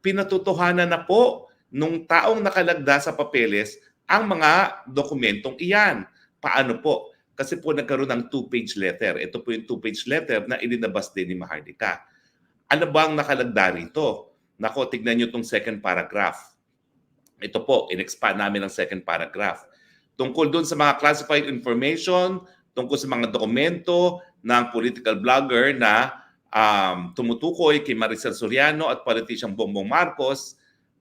pinatotohanan na po nung taong nakalagda sa papeles ang mga dokumentong iyan. Paano po? Kasi po nagkaroon ng two-page letter. Ito po yung two-page letter na ilinabas din ni Maharlika. Ano ba ang nakalagda rito? Nako, tignan nyo itong second paragraph. Ito po, in-expand namin ang second paragraph. Tungkol doon sa mga classified information, tungkol sa mga dokumento ng political blogger na tumutukoy kay Maricel Soriano at politician Bongbong Marcos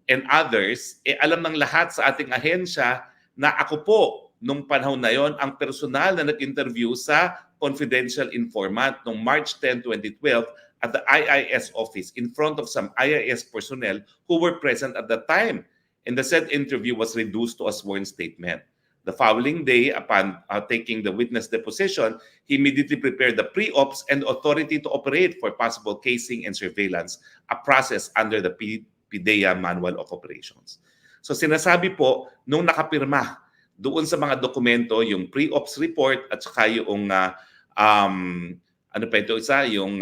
and others, alam ng lahat sa ating ahensya na ako po, nung panahon na yon, ang personal na nag-interview sa confidential informant noong March 10, 2012 at the IIS office in front of some IIS personnel who were present at the time. And the said interview was reduced to a sworn statement. The following day, upon taking the witness deposition, he immediately prepared the pre-ops and authority to operate for possible casing and surveillance, a process under the PIDEA Manual of Operations. So sinasabi po, nung nakapirma doon sa mga dokumento, yung pre-ops report at saka yung ano pa ito isa, yung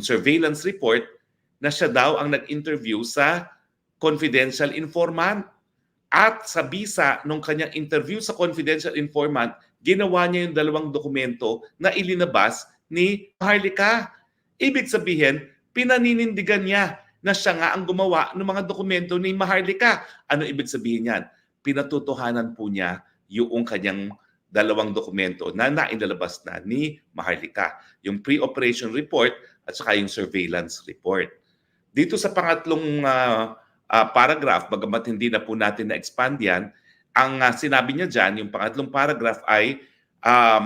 surveillance report, na siya daw ang nag-interview sa confidential informant. At sa bisa nung kanyang interview sa confidential informant, ginawa niya yung dalawang dokumento na ilinabas ni Maharlika. Ibig sabihin, pinaninindigan niya na siya nga ang gumawa ng mga dokumento ni Maharlika. Ano ibig sabihin yan? Pinatutuhanan po niya yung kanyang dalawang dokumento na nainalabas na ni Maharlika. Yung pre-operation report at saka yung surveillance report. Dito sa pangatlong paragraph, bagamat hindi na po natin na-expand yan, ang sinabi niya dyan, yung pangatlong paragraph ay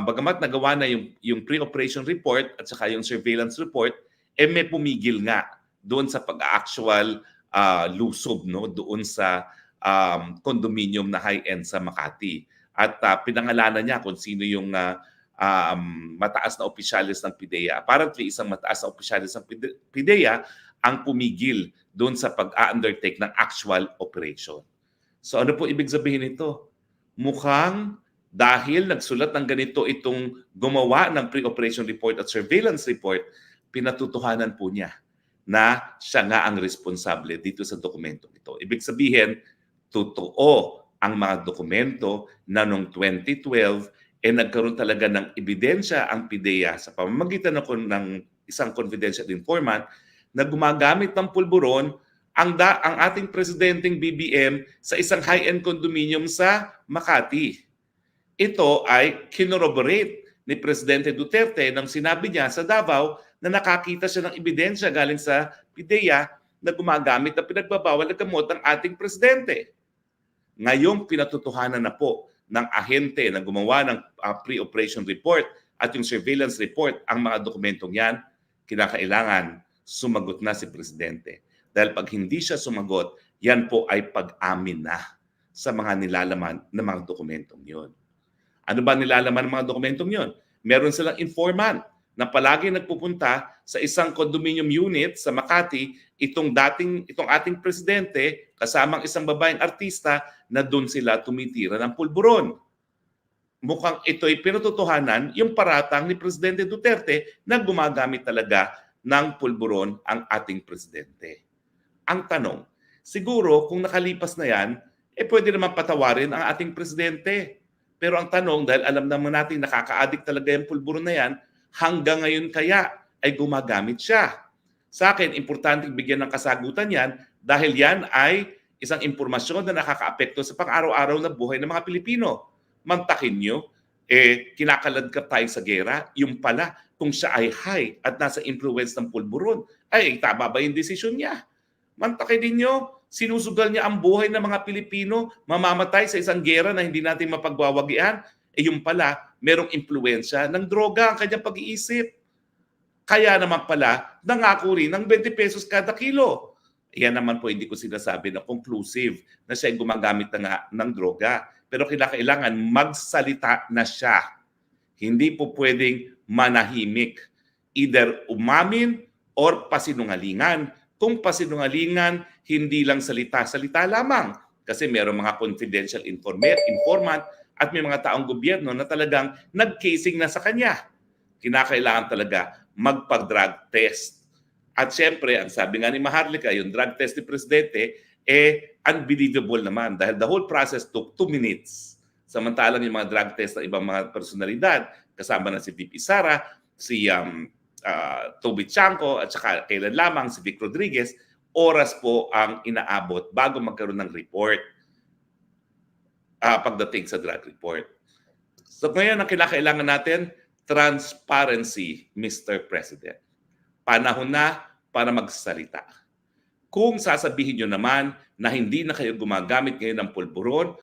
bagamat nagawa na yung pre-operation report at saka yung surveillance report, may pumigil nga doon sa pag-actual lusob, no? Doon sa condominium na high-end sa Makati. At pinangalanan niya kung sino yung mataas na opisyalis ng PIDEA. Apparently, isang mataas na opisyalis ng PIDEA ang pumigil doon sa pag-undertake ng actual operation. So ano po ibig sabihin nito? Mukhang dahil nagsulat ng ganito itong gumawa ng pre-operation report at surveillance report, pinatutuhanan po niya na siya nga ang responsable dito sa dokumentong ito. Ibig sabihin, totoo ang mga dokumento na noong 2012 nagkaroon talaga ng ebidensya ang PIDEA sa pamamagitan ng isang confidential informant na gumagamit ng pulburon ang ating presidenteng BBM sa isang high-end condominium sa Makati. Ito ay kinorroborate ni Presidente Duterte nang sinabi niya sa Davao na nakakita siya ng ebidensya galing sa PIDEA na gumagamit na pinagbabawal na gamot ng ating presidente. Ngayong pinatutuhanan na po ng ahente na gumawa ng pre-operation report at yung surveillance report ang mga dokumentong yan, kinakailangan sumagot na si Presidente. Dahil pag hindi siya sumagot, yan po ay pag-amin na sa mga nilalaman ng mga dokumentong yun. Ano ba nilalaman ng mga dokumentong yun? Meron silang informant na palagi nagpupunta sa isang condominium unit sa Makati, itong ating presidente kasamang isang babaeng artista na doon sila tumitira ng pulburon. Mukhang ito'y pinatutuhanan yung paratang ni Presidente Duterte na gumagamit talaga ng pulburon ang ating presidente. Ang tanong, siguro kung nakalipas na yan, pwede naman patawarin ang ating presidente. Pero ang tanong, dahil alam naman natin nakaka-addict talaga yung pulburon na yan, hanggang ngayon kaya ay gumagamit siya. Sa akin, importante bigyan ng kasagutan yan dahil yan ay isang impormasyon na nakakaapekto sa pang-araw-araw na buhay ng mga Pilipino. Mantakin nyo, kinakaladkap tayo sa gera, yung pala, kung siya ay high at nasa influence ng pulburon, ay tama ba yung desisyon niya? Mantakin ninyo, sinusugal niya ang buhay ng mga Pilipino, mamamatay sa isang gera na hindi natin mapagwawagian, yung pala, merong impluensya ng droga ang kanyang pag-iisip. Kaya naman pala, nangako rin ng 20 pesos kada kilo. Yan naman po hindi ko sinasabi na conclusive na siya ay gumagamit ng droga. Pero kailangan magsalita na siya. Hindi po pwedeng manahimik. Either umamin or pasinungalingan. Kung pasinungalingan, hindi lang salita-salita lamang. Kasi mayroong mga confidential informant at may mga taong gobyerno na talagang nag-casing na sa kanya. Kinakailangan talaga magpag-drug test. At syempre, ang sabi nga ni Maharlika, yung drug test ni Presidente, unbelievable naman dahil the whole process took 2 minutes. Samantalang yung mga drug test ng ibang mga personalidad, kasama na si VP Sara, si Toby Chanco, at saka kailan lamang si Vic Rodriguez, oras po ang inaabot bago magkaroon ng report pagdating sa drug report. So ngayon, ang kailangan natin, transparency, Mr. President. Panahon na para magsalita. Kung sasabihin nyo naman na hindi na kayo gumagamit ngayon ng pulburon